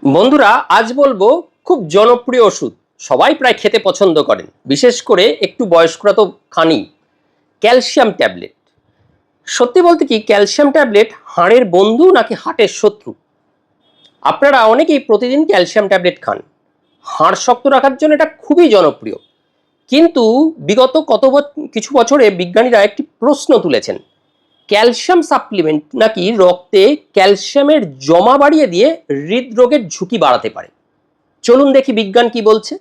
বন্ধুরা, আজ বলবো খুব জনপ্রিয় ওষুধ, সবাই প্রায় খেতে পছন্দ করেন, বিশেষ করে একটু বয়স্করা তো খানি, ক্যালসিয়াম ট্যাবলেট। সত্যি বলতে কি, ক্যালসিয়াম ট্যাবলেট হাড়ের বন্ধু নাকি হার্টের শত্রু? আপনারা অনেকেই প্রতিদিন ক্যালসিয়াম ট্যাবলেট খান, হাড় শক্ত রাখার জন্য এটা খুবই জনপ্রিয়। কিন্তু বিগত কিছু বছরে বিজ্ঞানীরা একটি প্রশ্ন তুলেছেন, ক্যালসিয়াম সাপ্লিমেন্ট নাকি রক্তে ক্যালসিয়ামের জমা বাড়িয়ে দিয়ে হৃদরোগের ঝুঁকি বাড়াতে পারে। চলুন দেখি বিজ্ঞান কি বলছে।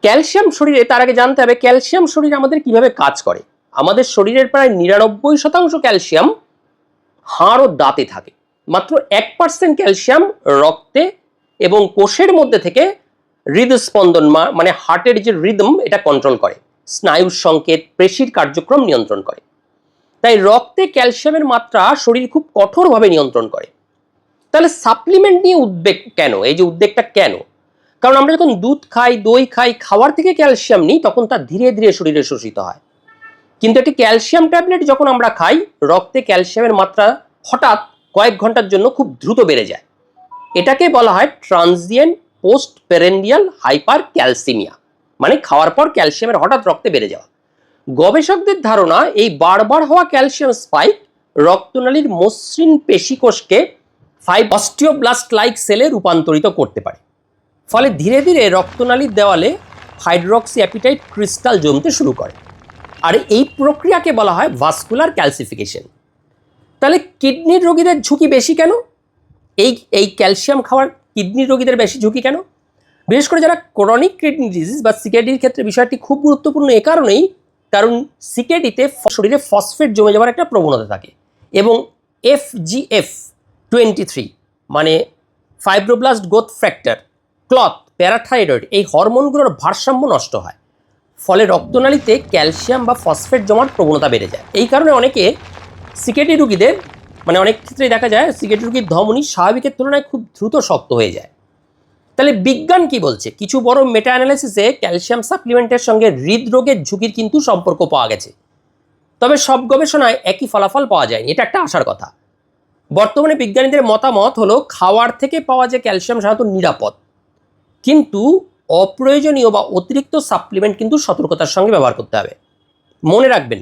ক্যালসিয়াম শরীরে, তার আগে জানতে হবে ক্যালসিয়াম শরীরে আমাদের কিভাবে কাজ করে। আমাদের শরীরের প্রায় 99% ক্যালসিয়াম হাড় ও দাঁতে থাকে, মাত্র 1% ক্যালসিয়াম রক্তে এবং কোষের মধ্যে থেকে হৃদস্পন্দন মানে হার্টের যে রিদম, এটা কন্ট্রোল করে, স্নায়ুর সংকেত, পেশির কার্যক্রম নিয়ন্ত্রণ করে। তাই রক্তে ক্যালসিয়ামের মাত্রা শরীর খুব কঠোরভাবে নিয়ন্ত্রণ করে। তাহলে সাপ্লিমেন্ট নিয়ে উদ্বেগ কেন? এই যে উদ্বেগটা কেন? কারণ আমরা যখন দুধ খাই, দই খাই, খাওয়ার থেকে ক্যালসিয়াম নিই, তখন তা ধীরে ধীরে শরীরে শোষিত হয়। কিন্তু একটি ক্যালসিয়াম ট্যাবলেট যখন আমরা খাই, রক্তে ক্যালসিয়ামের মাত্রা হঠাৎ কয়েক ঘন্টার জন্য খুব দ্রুত বেড়ে যায়। এটাকে বলা হয় ট্রানজিয়েন্ট পোস্ট পেরেন্ডিয়াল হাইপার ক্যালসিমিয়া, মানে খাওয়ার পর ক্যালসিয়ামের হঠাৎ রক্তে বেড়ে যাওয়া। গবেষকদের ধারণা, এই বারবার হওয়া ক্যালসিয়াম স্পাইক রক্তনালীর মসৃণ পেশিকোষকে অস্টিওব্লাস্ট লাইক সেলে রূপান্তরিত করতে পারে। ফলে ধীরে ধীরে রক্তনালীর দেওয়ালে হাইড্রক্সি অ্যাপিটাইট ক্রিস্টাল জমতে শুরু করে, আর এই প্রক্রিয়াকে বলা হয় ভাস্কুলার ক্যালসিফিকেশন। তাহলে কিডনির রোগীদের ঝুঁকি বেশি কেন? এই ক্যালসিয়াম খাওয়ার কিডনির রোগীদের বেশি ঝুঁকি কেন? বিশেষ করে যারা ক্রনিক কিডনি ডিজিজ বা সিকেডির ক্ষেত্রে বিষয়টি খুব গুরুত্বপূর্ণ। এ কারণেই, কারণ সিকেডিতে শরীরে ফসফেট জমে যাওয়ার একটা প্রবণতা থাকে, এবং FGF23 মানে fibroblast growth factor, cloth, parathyroid, এই হরমোনগুলোর ভারসাম্য নষ্ট হয়। ফলে রক্তনালীতে ক্যালসিয়াম বা ফসফেট জমার প্রবণতা বেড়ে যায়। এই কারণে অনেকে সিকেডি রোগীদের, মানে অনেক ক্ষেত্রেই দেখা যায় সিকেডি রোগীর ধমনী স্বাভাবিকের তুলনায় খুব দ্রুত শক্ত হয়ে যায়। তাহলে বিজ্ঞান কি বলছে? কিছু বড় মেটা অ্যানালাইসিসে ক্যালসিয়াম সাপ্লিমেন্টের সঙ্গে হৃদরোগের ঝুঁকির কিন্তু সম্পর্ক পাওয়া গেছে, তবে সব গবেষণায় একই ফলাফল পাওয়া যায়নি। এটা একটা আশার কথা। বর্তমানে বিজ্ঞানীদের মতামত হলো, খাওয়ার থেকে পাওয়া যে ক্যালসিয়াম সাধারণত নিরাপদ, কিন্তু অপ্রয়োজনীয় বা অতিরিক্ত সাপ্লিমেন্ট কিন্তু সতর্কতার সঙ্গে ব্যবহার করতে হবে। মনে রাখবেন,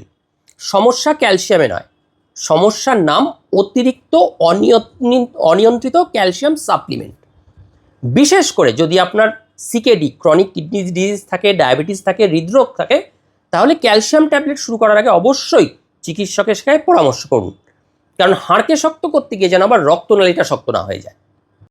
সমস্যা ক্যালসিয়ামে নয়, সমস্যার নাম অতিরিক্ত অনিয়ন্ত্রিত ক্যালসিয়াম সাপ্লিমেন্ট। বিশেষ করে যদি আপনার সিকেডি, ক্রনিক কিডনি ডিজিজ থাকে, ডায়াবেটিস থাকে, হৃদরোগ থাকে, তাহলে ক্যালসিয়াম ট্যাবলেট শুরু করার আগে অবশ্যই চিকিৎসকের সাথে পরামর্শ করুন। কারণ হাড়কে শক্ত করতে গিয়ে যেন আবার রক্তনালীটা শক্ত না হয়ে যায়।